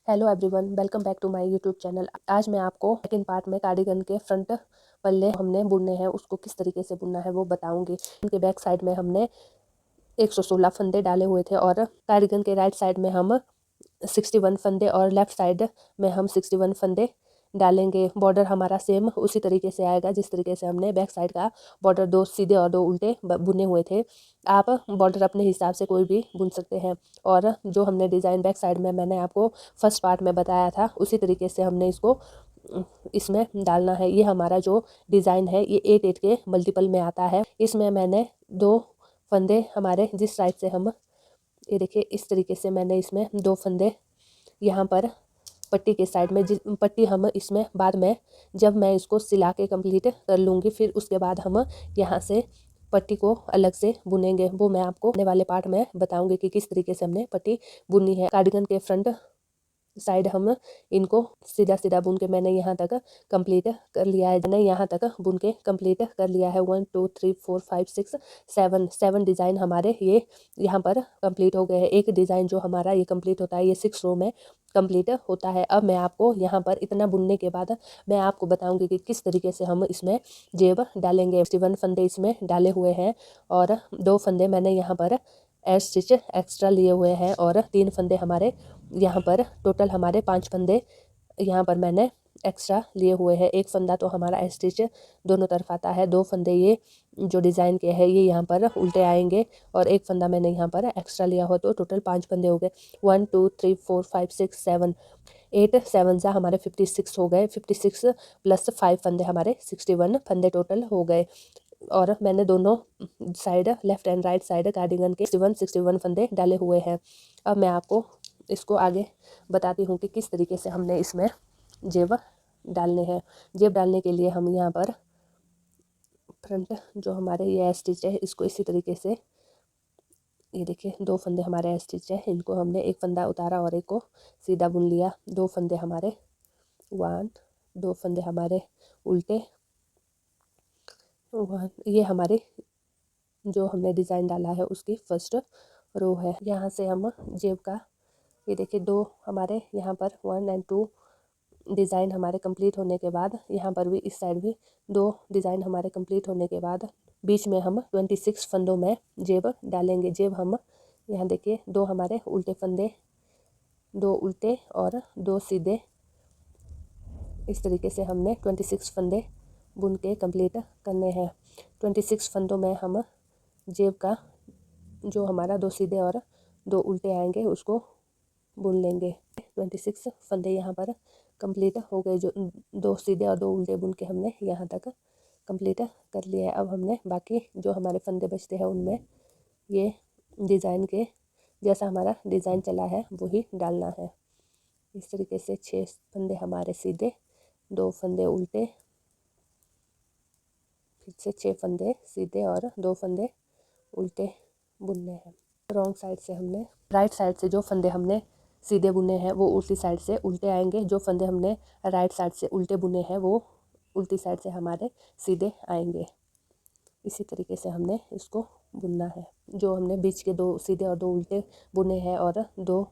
Hello everyone, welcome back to my YouTube channel. आज मैं आपको सेकंड पार्ट में कार्डिगन के फ्रंट पल्ले हमने बुनने हैं उसको किस तरीके से बुनना है वो बताऊंगी। उनके बैक साइड में हमने 116 फंदे डाले हुए थे और कार्डिगन के राइट साइड में हम 61 फंदे और लेफ्ट साइड में हम 61 फंदे डालेंगे। बॉर्डर हमारा सेम उसी तरीके से आएगा जिस तरीके से हमने बैक साइड का बॉर्डर 2 सीधे और 2 उल्टे बुने हुए थे। आप बॉर्डर अपने हिसाब से कोई भी बुन सकते हैं। और जो हमने डिज़ाइन बैक साइड में मैंने आपको फर्स्ट पार्ट में बताया था उसी तरीके से हमने इसको इसमें डालना है। ये हमारा जो डिज़ाइन है ये 8 के मल्टीपल में आता है। इसमें मैंने 2 फंदे हमारे जिस साइड से हम ये देखिए इस तरीके से मैंने इसमें 2 फंदे यहाँ पर पट्टी के साइड में, जिस पट्टी हम इसमें बाद में जब मैं इसको सिला के कंप्लीट कर लूँगी फिर उसके बाद हम यहाँ से पट्टी को अलग से बुनेंगे। वो मैं आपको आने वाले पार्ट में बताऊंगी कि किस तरीके से हमने पट्टी बुनी है। कार्डिगन के फ्रंट साइड हम इनको सीधा सीधा बुन के मैंने यहाँ तक कंप्लीट कर लिया है। मैंने यहाँ तक बुन के कंप्लीट कर लिया है। 1 2 3 4 5 6 7 डिज़ाइन हमारे ये यहाँ पर कंप्लीट हो गए हैं। एक डिज़ाइन जो हमारा ये कंप्लीट होता है ये 6 रो में कंप्लीट होता है। अब मैं आपको यहाँ पर इतना बुनने के बाद मैं आपको बताऊंगी कि किस तरीके से हम इसमें जेब डालेंगे। 61 फंदे इसमें डाले हुए हैं और 2 फंदे मैंने यहाँ पर एयर स्टिच एक्स्ट्रा लिए हुए हैं और 3 फंदे हमारे यहाँ पर टोटल हमारे 5 फंदे यहाँ पर मैंने एक्स्ट्रा लिए हुए हैं। एक फंदा तो हमारा एयर स्टिच दोनों तरफ आता है, 2 फंदे ये जो डिज़ाइन के है ये यहाँ पर उल्टे आएंगे और एक फंदा मैंने यहाँ पर एक्स्ट्रा लिया हो तो टोटल 5 फंदे हो गए। 1 2 3 4 5 6 7 8 7 जा हमारे 56 हो गए। 56 प्लस 5 फंदे हमारे 61 फंदे टोटल हो गए। और मैंने दोनों side left and right side cardigan के 61 फंदे डाले हुए हैं। अब मैं आपको इसको आगे बताती हूँ कि किस तरीके से हमने इसमें जेब डालने हैं। जेब डालने के लिए हम यहाँ पर फ्रंट जो हमारे ये स्टिच है इसको इसी तरीके से ये देखिए 2 फंदे हमारे स्टिच है, इनको हमने एक फंदा उतारा और एक को सीधा बुन लिया। 2 फंदे हमारे 1 2 फंदे हमारे उल्टे 1 ये हमारे जो हमने डिज़ाइन डाला है उसकी फर्स्ट रो है। यहाँ से हम जेब का ये देखिए 2 हमारे यहाँ पर 1 एंड 2 डिज़ाइन हमारे कंप्लीट होने के बाद यहाँ पर भी इस साइड भी 2 डिज़ाइन हमारे कंप्लीट होने के बाद बीच में हम 26 फंदों में जेब डालेंगे। जेब हम यहाँ देखिए 2 हमारे उल्टे फंदे, 2 उल्टे और 2 सीधे, इस तरीके से हमने 26 फंदे बुन के कंप्लीट करने हैं। 26 फंदों में हम जेब का जो हमारा 2 सीधे और 2 उल्टे आएंगे उसको बुन लेंगे। 26 फंदे यहाँ पर कंप्लीट हो गए। जो 2 सीधे और 2 उल्टे बुन के हमने यहाँ तक कंप्लीट कर लिया है। अब हमने बाकी जो हमारे फंदे बचते हैं उनमें ये डिज़ाइन के जैसा हमारा डिज़ाइन चला है वही डालना है। इस तरीके से 6 फंदे हमारे सीधे, 2 फंदे उल्टे, फिर से 6 फंदे सीधे और 2 फंदे उल्टे बुनने हैं। रॉन्ग साइड से हमने राइट साइड से जो फंदे हमने सीधे बुने हैं वो उल्टी साइड से उल्टे आएंगे। जो फंदे हमने राइट साइड से उल्टे बुने हैं वो उल्टी साइड से हमारे सीधे आएंगे। इसी तरीके से हमने इसको बुनना है। जो हमने बीच के 2 सीधे और 2 उल्टे बुने हैं और 2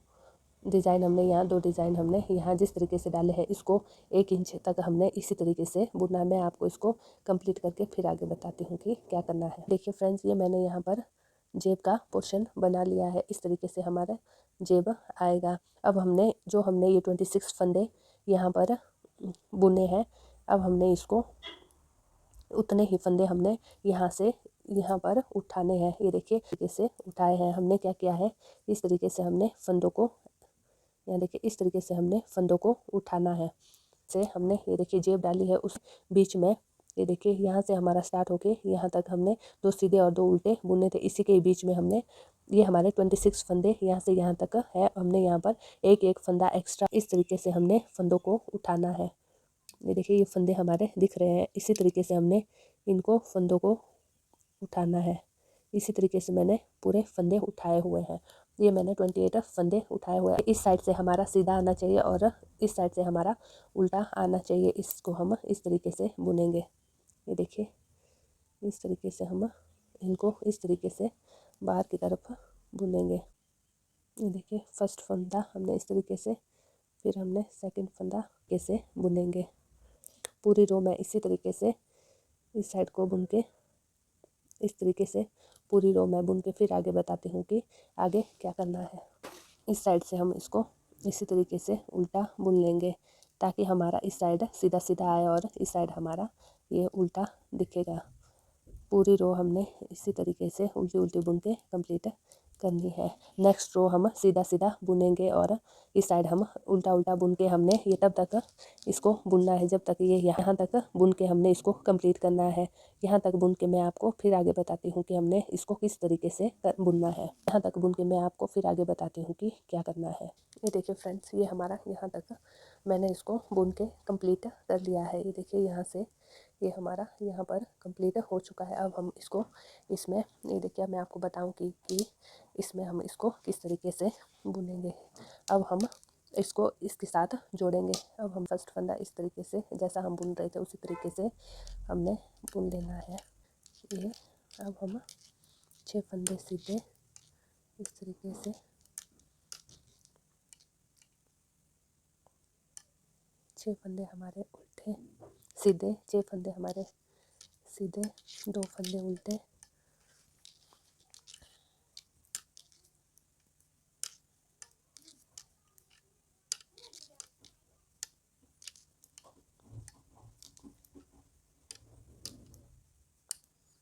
डिज़ाइन हमने यहाँ 2 डिज़ाइन हमने यहाँ जिस तरीके से डाले हैं इसको 1 इंच तक हमने इसी तरीके से बुनना है। मैं आपको इसको कंप्लीट करके फिर आगे बताती हूँ कि क्या करना है। देखिए फ्रेंड्स, ये मैंने यहाँ पर जेब का पोर्शन बना लिया है। इस तरीके से हमारा जेब आएगा। अब हमने ये 26 फंदे यहाँ पर बुने हैं। अब हमने इसको उतने ही फंदे हमने यहाँ से यहाँ पर उठाने हैं। ये देखिए तरीके से उठाए हैं। हमने क्या किया है, इस तरीके से हमने फंदों को यहाँ देखिए इस तरीके से हमने फंदों को उठाना है। से हमने ये देखिए जेब डाली है उस बीच में ये देखिए यहाँ से हमारा स्टार्ट होके यहाँ तक हमने 2 सीधे और 2 उल्टे बुने थे। इसी के बीच में हमने ये हमारे 26 फंदे यहाँ से यहाँ तक है। हमने यहाँ पर एक एक फंदा एक्स्ट्रा इस तरीके से हमने फंदों को उठाना है। ये देखिए ये फंदे हमारे दिख रहे हैं। इसी तरीके से हमने इनको फंदों को उठाना है। इसी तरीके से मैंने पूरे फंदे उठाए हुए हैं। ये मैंने 28 फंदे उठाए हुए हैं। इस साइड से हमारा सीधा आना चाहिए और इस साइड से हमारा उल्टा आना चाहिए। इसको हम इस तरीके से बुनेंगे। ये देखिए इस तरीके से हम इनको इस तरीके से बाहर की तरफ बुनेंगे। ये देखिए फर्स्ट फंदा हमने इस तरीके से फिर हमने सेकंड फंदा कैसे बुनेंगे। पूरी रो में इसी तरीके से इस साइड को बुन के इस तरीके से पूरी रो में बुन के फिर आगे बताती हूँ कि आगे क्या करना है। इस साइड से हम इसको इसी तरीके से उल्टा बुन लेंगे ताकि हमारा इस साइड सीधा सीधा आए और इस साइड हमारा ये उल्टा दिखेगा। पूरी रो हमने इसी तरीके से उल्टी उल्टी बुन के कंप्लीट करनी है। नेक्स्ट रो हम सीधा सीधा बुनेंगे और इस साइड हम उल्टा उल्टा बुन के हमने ये तब तक इसको बुनना है जब तक ये यहाँ तक बुन के हमने इसको कंप्लीट करना है। यहाँ तक बुन के मैं आपको फिर आगे बताती हूँ कि हमने इसको किस तरीके से बुनना है। यहाँ तक बुन के मैं आपको फिर आगे बताती हूँ कि क्या करना है। ये देखिए फ्रेंड्स, ये हमारा यहाँ तक मैंने इसको बुन के कंप्लीट कर लिया है। ये देखिए यहाँ से ये हमारा यहाँ पर कंप्लीट हो चुका है। अब हम इसको इसमें ये देखिए मैं आपको बताऊं कि इसमें हम इसको किस तरीके से बुनेंगे। अब हम इसको इसके साथ जोड़ेंगे। अब हम फर्स्ट फंदा इस तरीके से जैसा हम बुन रहे थे उसी तरीके से हमने बुन लेना है। ये अब हम 6 फंदे सीधे इस तरीके से 6 फंदे हमारे उल्टे सीधे, 6 फंदे हमारे सीधे, 2 फंदे उल्टे,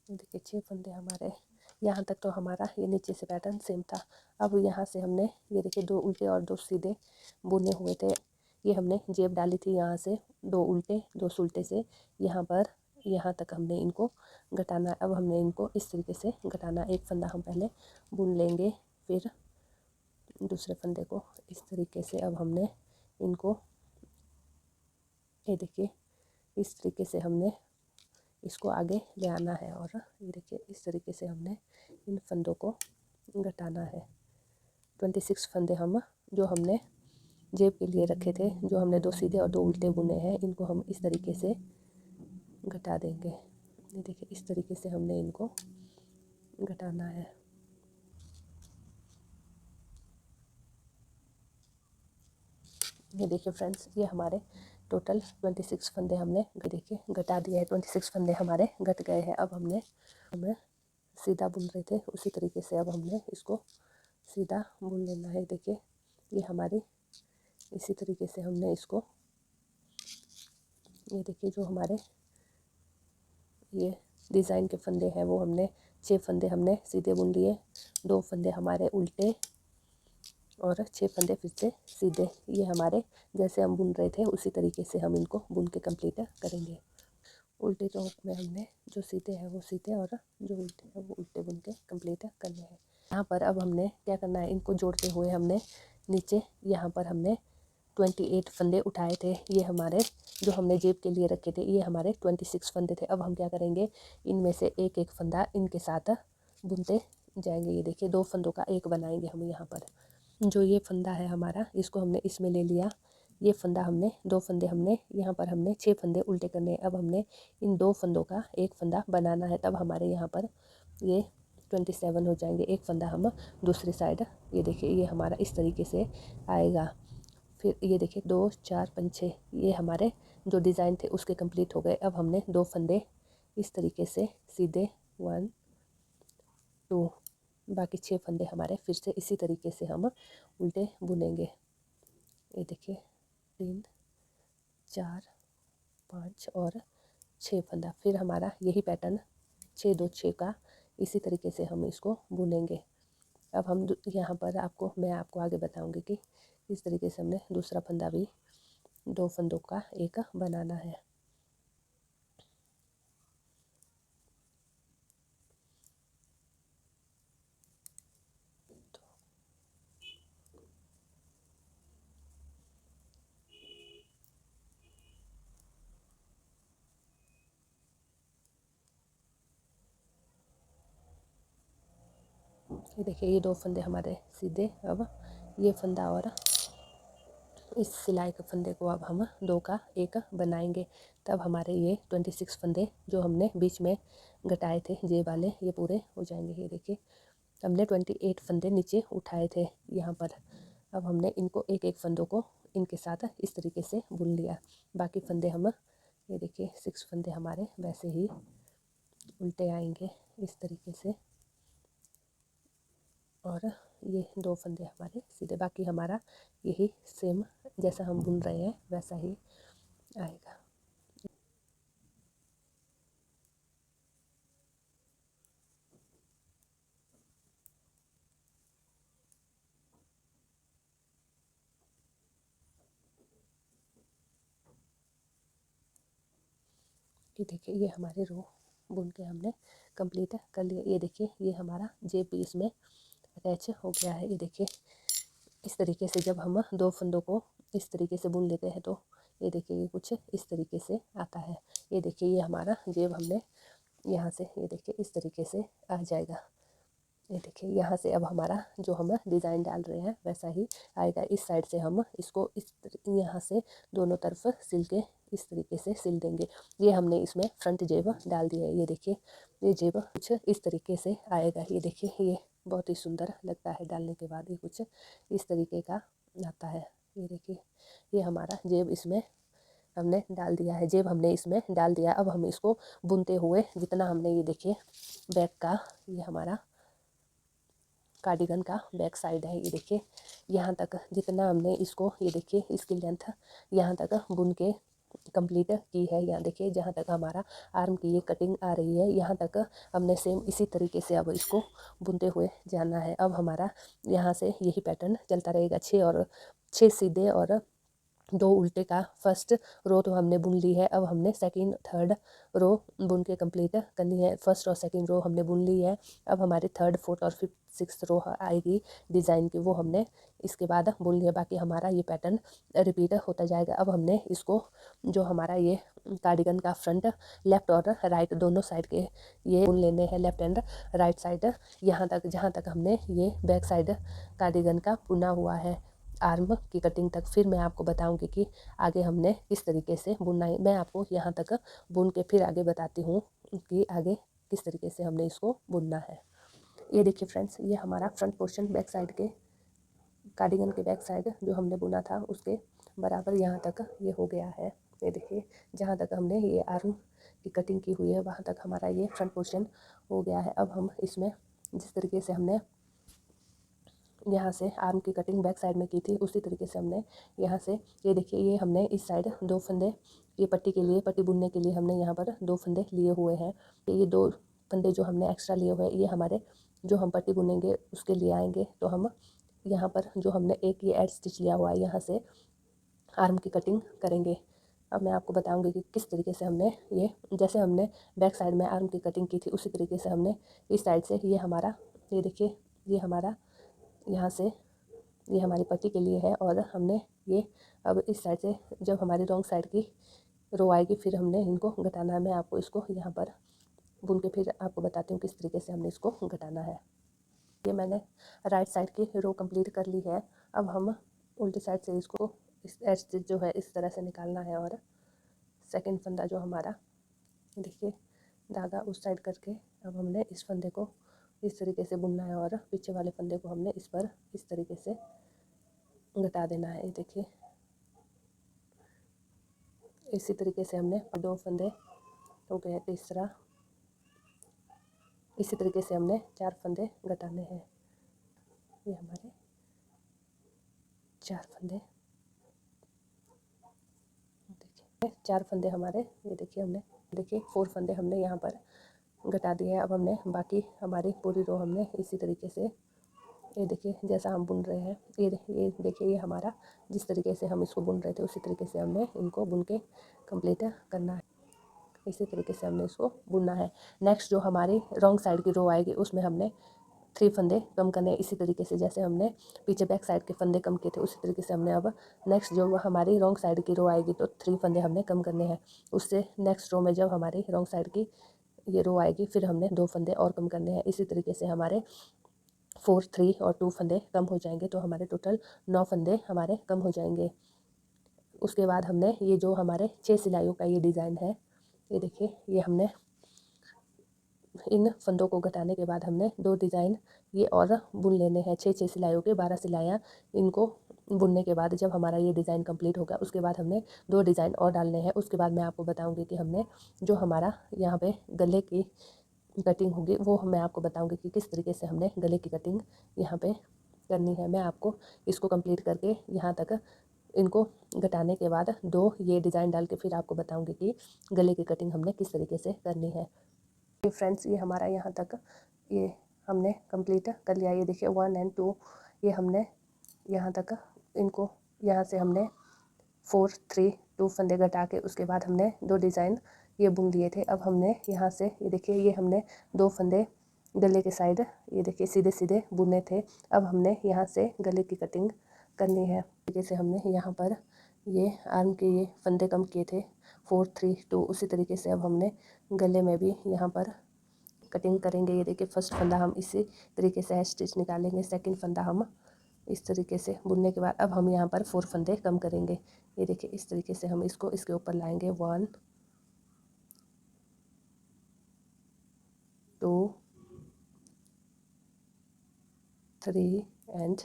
देखिए 6 फंदे हमारे। यहाँ तक तो हमारा ये नीचे से पैटर्न सेम था। अब यहाँ से हमने ये देखिए 2 उल्टे और 2 सीधे बुने हुए थे। ये हमने जेब डाली थी यहाँ से 2 उल्टे 2 सुलटे से यहाँ पर यहाँ तक हमने इनको घटाना है। अब हमने इनको इस तरीके से घटाना। एक फंदा हम पहले बुन लेंगे, फिर दूसरे फंदे को इस तरीके से अब हमने इनको ये देखिए इस तरीके से हमने इसको आगे ले आना है और ये देखिए इस तरीके से हमने इन फंदों को घटाना है। 26 फंदे हम जो हमने जेब के लिए रखे थे, जो हमने 2 सीधे और 2 उल्टे बुने हैं, इनको हम इस तरीके से घटा देंगे। ये देखिए इस तरीके से हमने इनको घटाना है। ये देखिए फ्रेंड्स, ये हमारे टोटल 26 फंदे हमने देखिए घटा दिए हैं। 26 फंदे हमारे घट गए हैं। अब हमें सीधा बुन रहे थे उसी तरीके से अब हमने इसको सीधा बुन लेना है। देखिए ये हमारी इसी तरीके से हमने इसको ये देखिए जो हमारे ये डिज़ाइन के फंदे हैं वो हमने 6 फंदे हमने सीधे बुन लिए, 2 फंदे हमारे उल्टे और 6 फंदे फिर से सीधे। ये हमारे जैसे हम बुन रहे थे उसी तरीके से हम इनको बुन के कंप्लीट करेंगे। उल्टे चौक में हमने जो सीधे हैं वो सीधे और जो उल्टे हैं वो उल्टे बुन के कंप्लीट करने हैं। यहाँ पर अब हमने क्या करना है, इनको जोड़ते हुए हमने नीचे यहाँ पर हमने 28 फंदे उठाए थे। ये हमारे जो हमने जेब के लिए रखे थे, ये हमारे 26 फंदे थे। अब हम क्या करेंगे, इनमें से एक एक फंदा इनके साथ बुनते जाएंगे। ये देखिए 2 फंदों का एक बनाएंगे हम। यहाँ पर जो ये फंदा है हमारा, इसको हमने इसमें ले लिया। ये फंदा हमने 2 फंदे हमने यहाँ पर हमने 6 फंदे उल्टे करने हैं। अब हमने इन 2 फंदों का एक फंदा बनाना है, तब हमारे यहाँ पर ये 27 हो जाएंगे। एक फंदा हम दूसरी साइड ये देखिए ये हमारा इस तरीके से आएगा। फिर ये देखिए 2 4 5 6 ये हमारे जो डिज़ाइन थे उसके कंप्लीट हो गए। अब हमने 2 फंदे इस तरीके से सीधे 1 2 बाकी 6 फंदे हमारे फिर से इसी तरीके से हम उल्टे बुनेंगे। ये देखिए 3 4 5 और 6 फंदा। फिर हमारा यही पैटर्न 6 2 6 का इसी तरीके से हम इसको बुनेंगे। अब हम यहाँ पर मैं आपको आगे बताऊंगी कि इस तरीके से हमने दूसरा फंदा भी 2 फंदों का एक बनाना है। ये देखिए ये 2 फंदे हमारे सीधे। अब ये फंदा और इस सिलाई के फंदे को अब हम 2 का एक बनाएंगे, तब हमारे ये 26 फंदे जो हमने बीच में घटाए थे जे वाले ये पूरे हो जाएंगे। ये देखिए हमने 28 फंदे नीचे उठाए थे यहाँ पर। अब हमने इनको एक एक फंदों को इनके साथ इस तरीके से बुन लिया। बाकी फंदे हम ये देखिए 6 फंदे हमारे वैसे ही उल्टे आएंगे इस तरीके से, और ये 2 फंदे हमारे सीधे। बाकी हमारा यही सेम जैसा हम बुन रहे हैं वैसा ही आएगा। ये देखिए ये हमारे रो बुन के हमने कंप्लीट कर लिया। ये देखिए ये हमारा जेब भी इसमें अटैच हो गया है। ये देखिए इस तरीके से जब हम 2 फंदों को इस तरीके से बुन लेते हैं तो ये देखिए ये कुछ इस तरीके से आता है। ये देखिए ये हमारा जेब हमने यहाँ से ये देखिए इस तरीके से आ जाएगा। ये देखिए यहाँ से अब हमारा जो हम डिज़ाइन डाल रहे हैं वैसा ही आएगा। इस साइड से हम इसको इस यहाँ से दोनों तरफ सिल के इस तरीके से सिल देंगे। ये हमने इसमें फ्रंट जेब डाल दिया है। ये देखिए ये जेब कुछ इस तरीके से आएगा। ये देखिए ये बहुत ही सुंदर लगता है डालने के बाद, ये कुछ इस तरीके का आता है। ये देखिए ये हमारा जेब इसमें हमने डाल दिया है। जेब हमने इसमें डाल दिया। अब हम इसको बुनते हुए जितना हमने ये देखिए बैक का ये हमारा कार्डिगन का बैक साइड है। ये देखिए यहाँ तक जितना हमने इसको ये देखिए इसकी लेंथ यहाँ तक बुन के कंप्लीट की है। यहाँ देखिए जहाँ तक हमारा आर्म की ये कटिंग आ रही है यहाँ तक हमने सेम इसी तरीके से अब इसको बुनते हुए जाना है। अब हमारा यहाँ से यही पैटर्न चलता रहेगा। 6 सीधे और 2 उल्टे का फर्स्ट रो तो हमने बुन ली है। अब हमने सेकंड थर्ड रो बुन के कंप्लीट करनी है। फर्स्ट और सेकंड रो हमने बुन ली है। अब हमारी थर्ड फोर्थ और फिफ्थ सिक्स्थ रो आएगी डिज़ाइन की, वो हमने इसके बाद बुन लिया। बाकी हमारा ये पैटर्न रिपीट होता जाएगा। अब हमने इसको जो हमारा ये कार्डिगन का फ्रंट लेफ़्ट और राइट दोनों साइड के ये बुन लेने हैं, लेफ़्ट एंड राइट साइड यहाँ तक जहाँ तक हमने ये बैक साइड कार्डिगन का बुना हुआ है आर्म की कटिंग तक। फिर मैं आपको बताऊंगी कि आगे हमने किस तरीके से बुनना है। मैं आपको यहाँ तक बुन के फिर आगे बताती हूँ कि आगे किस तरीके से हमने इसको बुनना है। ये देखिए फ्रेंड्स ये हमारा फ्रंट पोर्शन बैक साइड के कार्डिगन के बैक साइड जो हमने बुना था उसके बराबर यहाँ तक ये हो गया है। ये देखिए जहाँ तक हमने ये आर्म की कटिंग की हुई है वहाँ तक हमारा ये फ्रंट पोर्शन हो गया है। अब हम इसमें जिस तरीके से हमने यहाँ से आर्म की कटिंग बैक साइड में की थी उसी तरीके से हमने यहाँ से ये देखिए ये हमने इस साइड 2 फंदे ये पट्टी के लिए पट्टी बुनने के लिए हमने यहाँ पर 2 फंदे लिए हुए हैं। ये 2 फंदे जो हमने एक्स्ट्रा लिए हुए हैं ये हमारे जो हम पट्टी बुनेंगे उसके लिए आएंगे। तो हम यहाँ पर जो हमने एक ये एड स्टिच लिया हुआ है यहाँ से आर्म की कटिंग करेंगे। अब मैं आपको बताऊंगी कि किस तरीके से हमने ये जैसे हमने बैक साइड में आर्म की कटिंग की थी उसी तरीके से हमने इस साइड से ये हमारा ये देखिए ये हमारा यहाँ से ये हमारी पट्टी के लिए है और हमने ये अब इस साइड से जब हमारी रॉन्ग साइड की रो आएगी फिर हमने इनको घटाना है। मैं आपको इसको यहाँ पर बुन के फिर आपको बताती हूँ किस तरीके से हमने इसको घटाना है। ये मैंने राइट साइड की रो कंप्लीट कर ली है। अब हम उल्टी साइड से इसको इस एज जो है इस तरह से निकालना है और सेकंड फंदा जो हमारा देखिए धागा उस साइड करके अब हमने इस फंदे को इस तरीके से बुनना है और पीछे वाले फंदे को हमने इस पर इस तरीके से घटा देना है। ये देखिए इसी तरीके से हमने 2 फंदे हो गए, तीसरा इसी तरीके से हमने 4 फंदे घटाने हैं। ये हमारे 4 फंदे देखिए 4 फंदे हमारे ये देखिए हमने देखिए 4 फंदे हमने यहाँ पर घटा दिए हैं। अब हमने बाकी हमारी पूरी रो हमने इसी तरीके से ये देखिए जैसा हम बुन रहे हैं ये देखिए ये हमारा जिस तरीके से हम इसको बुन रहे थे उसी तरीके से हमने इनको बुन के कंप्लीट करना है। इसी तरीके से हमने इसको बुनना है। नेक्स्ट जो हमारी रॉन्ग साइड की रो आएगी उसमें हमने 3 फंदे कम करने हैं। इसी तरीके से जैसे हमने पीछे बैक साइड के फंदे कम किए थे उसी तरीके से हमने अब नेक्स्ट जो हमारी रॉन्ग साइड की रो आएगी तो 3 फंदे हमने कम करने हैं। उससे नेक्स्ट रो में जब हमारी रॉन्ग साइड की ये रो आएगी फिर हमने 2 फंदे और कम करने हैं। इसी तरीके से हमारे 4 3 और 2 फंदे कम हो जाएंगे तो हमारे टोटल 9 फंदे हमारे कम हो जाएंगे। उसके बाद हमने ये जो हमारे 6 सिलाइयों का ये डिज़ाइन है ये देखिए ये हमने इन फंदों को घटाने के बाद हमने 2 डिज़ाइन ये और बुन लेने हैं। 6 सिलाइयों के 12 सिलाइयाँ इनको बुनने के बाद जब हमारा ये डिज़ाइन कंप्लीट होगा उसके बाद हमने 2 डिज़ाइन और डालने हैं। उसके बाद मैं आपको बताऊंगी कि हमने जो हमारा यहाँ पे गले की कटिंग होगी वो मैं आपको बताऊंगी कि किस तरीके से हमने गले की कटिंग यहाँ पे करनी है। मैं आपको इसको कंप्लीट करके यहाँ तक इनको घटाने के बाद 2 ये डिज़ाइन डाल के फिर आपको बताऊंगी कि गले की कटिंग हमने किस तरीके से करनी है। फ्रेंड्स ये हमारा यहाँ तक ये हमने कंप्लीट कर लिया। ये देखिए 1 और 2 ये हमने यहाँ तक इनको यहाँ से हमने 4 3 2 फंदे घटा के उसके बाद हमने 2 डिज़ाइन ये बुन लिए थे। अब हमने यहाँ से ये देखिए ये हमने 2 फंदे गले के साइड ये देखिए सीधे सीधे बुने थे। अब हमने यहाँ से गले की कटिंग करनी है। जैसे हमने यहाँ पर ये आर्म के ये फंदे कम किए थे 4 3 2 उसी तरीके से अब हमने गले में भी यहाँ पर कटिंग करेंगे। ये देखिए फर्स्ट फंदा हम इसी तरीके से स्टिच निकालेंगे, सेकंड फंदा हम इस तरीके से बुनने के बाद अब हम यहाँ पर 4 फंदे कम करेंगे। ये देखिए इस तरीके से हम इसको इसके ऊपर लाएंगे 1 2 3 एंड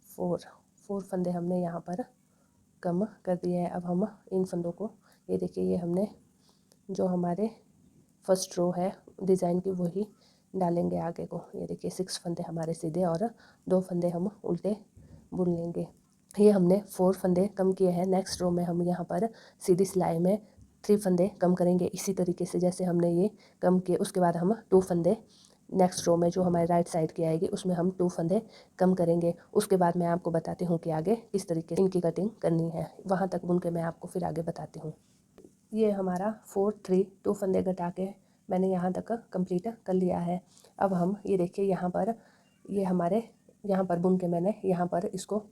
4 फंदे हमने यहाँ पर कम कर दिए हैं। अब हम इन फंदों को ये देखिए ये हमने जो हमारे फर्स्ट रो है डिज़ाइन की वही डालेंगे आगे को। ये देखिए 6 फंदे हमारे सीधे और 2 फंदे हम उल्टे बुन लेंगे। ये हमने 4 फंदे कम किए हैं। नेक्स्ट रो में हम यहाँ पर सीधी सिलाई में 3 फंदे कम करेंगे इसी तरीके से जैसे हमने ये कम किए। उसके बाद हम 2 फंदे नेक्स्ट रो में जो हमारे राइट साइड की आएगी उसमें हम 2 फंदे कम करेंगे। उसके बाद मैं आपको बताती हूँ कि आगे किस तरीके से इनकी कटिंग करनी है। वहाँ तक बुन के मैं आपको फिर आगे बताती हूँ। ये हमारा 4 3 2 फंदे घटा के मैंने यहाँ तक कंप्लीट कर लिया है। अब हम ये देखिए यहाँ पर ये हमारे यहाँ पर बुन के मैंने यहाँ पर इसको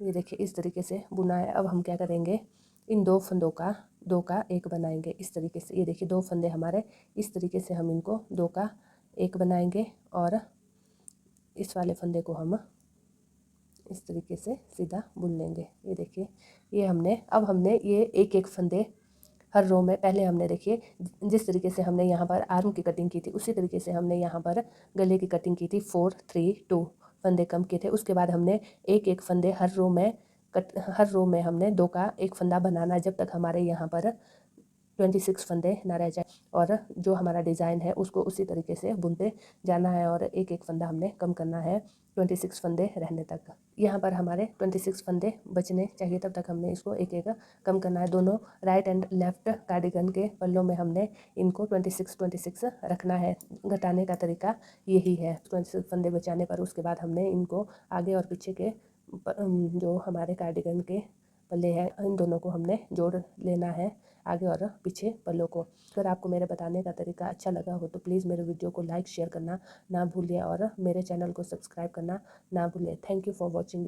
ये देखिए इस तरीके से बुना है। अब हम क्या करेंगे इन 2 फंदों का 2 का 1 बनाएंगे इस तरीके से। ये देखिए 2 फंदे हमारे इस तरीके से हम इनको 2 का 1 बनाएंगे और इस वाले फंदे को हम इस तरीके से सीधा बुन लेंगे। ये देखिए ये हमने अब हमने ये एक एक फंदे हर रो में पहले हमने देखिए जिस तरीके से हमने यहाँ पर आर्म की कटिंग की थी उसी तरीके से हमने यहाँ पर गले की कटिंग की थी। 4 3 2 फंदे कम किए थे। उसके बाद हमने एक एक फंदे हर रो में हमने 2 का 1 फंदा बनाना जब तक हमारे यहाँ पर 26 फंदे ना रह जाए और जो हमारा डिज़ाइन है उसको उसी तरीके से बुनते जाना है और एक एक फंदा हमने कम करना है 26 फंदे रहने तक। यहाँ पर हमारे 26 फंदे बचने चाहिए तब तक हमने इसको एक एक कम करना है। दोनों राइट एंड लेफ्ट कार्डिगन के पल्लों में हमने इनको 26 रखना है। घटाने का तरीका यही है। 26 फंदे बचाने पर उसके बाद हमने इनको आगे और पीछे के जो हमारे कार्डिगन के पल्ले हैं इन दोनों को हमने जोड़ लेना है आगे और पीछे पल्लों को। अगर आपको मेरे बताने का तरीका अच्छा लगा हो तो प्लीज़ मेरे वीडियो को लाइक शेयर करना ना भूलिए और मेरे चैनल को सब्सक्राइब करना ना भूलिए। Thank you for watching.